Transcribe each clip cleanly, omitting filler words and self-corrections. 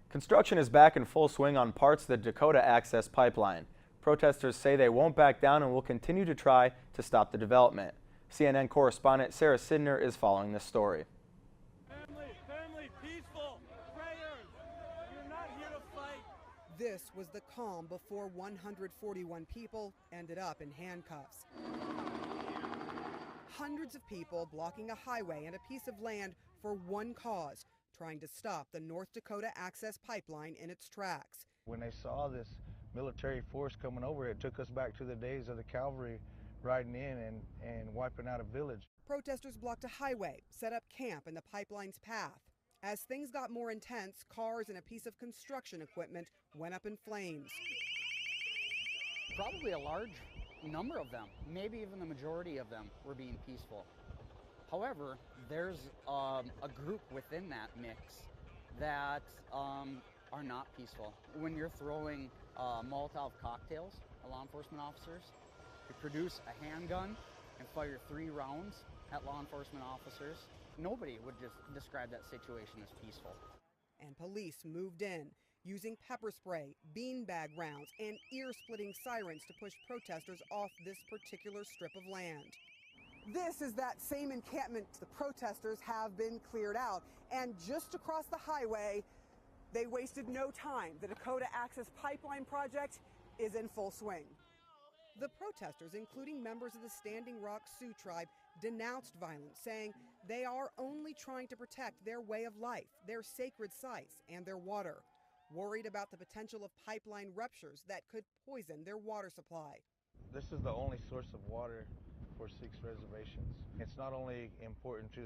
Construction is back in full swing on parts of the Dakota Access Pipeline. Protesters say they won't back down and will continue to try to stop the development. CNN correspondent Sarah Cedar is following this story. Family, peaceful, prayers. You're not here to fight. This was the calm before 141 people ended up in handcuffs. Hundreds of people blocking a highway and a piece of land for one cause, trying to stop the North Dakota Access Pipeline in its tracks. When they saw this military force coming over, it took us back to the days of the cavalry riding in and wiping out a village. Protesters blocked a highway, set up camp in the pipeline's path. As things got more intense, cars and a piece of construction equipment went up in flames. Probably a large number of them, maybe even the majority of them, were being peaceful. However, there's a group within that mix that are not peaceful. When you're throwing Molotov cocktails at law enforcement officers, you produce a handgun and fire 3 rounds at law enforcement officers, nobody would just describe that situation as peaceful. And police moved in, using pepper spray, beanbag rounds, and ear-splitting sirens to push protesters off this particular strip of land. This is that same encampment. The protesters have been cleared out, and just across the highway, they wasted no time. The Dakota Access Pipeline project is in full swing. The protesters, including members of the Standing Rock Sioux tribe, denounced violence, saying they are only trying to protect their way of life, their sacred sites, and their water, worried about the potential of pipeline ruptures that could poison their water supply. This is the only source of water for 6 reservations. It's not only important to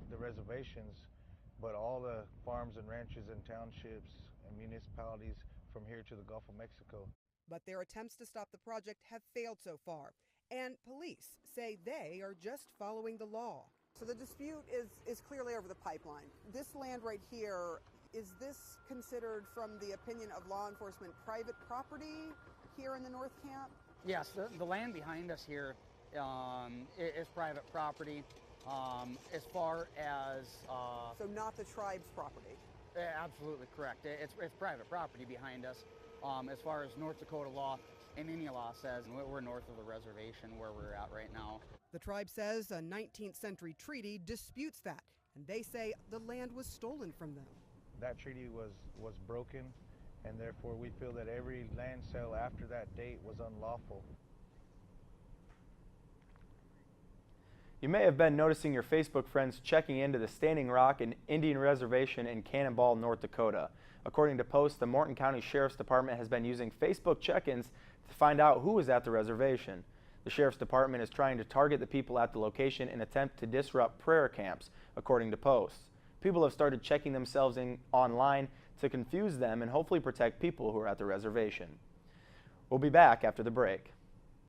the reservations, but all the farms and ranches and townships and municipalities from here to the Gulf of Mexico. But their attempts to stop the project have failed so far, and police say they are just following the law. So the dispute is clearly over the pipeline. This land right here, is this considered, from the opinion of law enforcement, private property here in the North Camp? Yes, the land behind us here is private property. As far as... So not the tribe's property? Absolutely correct. It's private property behind us. As far as North Dakota law and Indian law says, we're north of the reservation where we're at right now. The tribe says a 19th century treaty disputes that, and they say the land was stolen from them. That treaty was broken, and therefore we feel that every land sale after that date was unlawful. You may have been noticing your Facebook friends checking into the Standing Rock and Indian Reservation in Cannonball, North Dakota. According to posts, the Morton County Sheriff's Department has been using Facebook check-ins to find out who is at the reservation. The Sheriff's Department is trying to target the people at the location in an attempt to disrupt prayer camps, according to posts. People have started checking themselves in online to confuse them and hopefully protect people who are at the reservation. We'll be back after the break.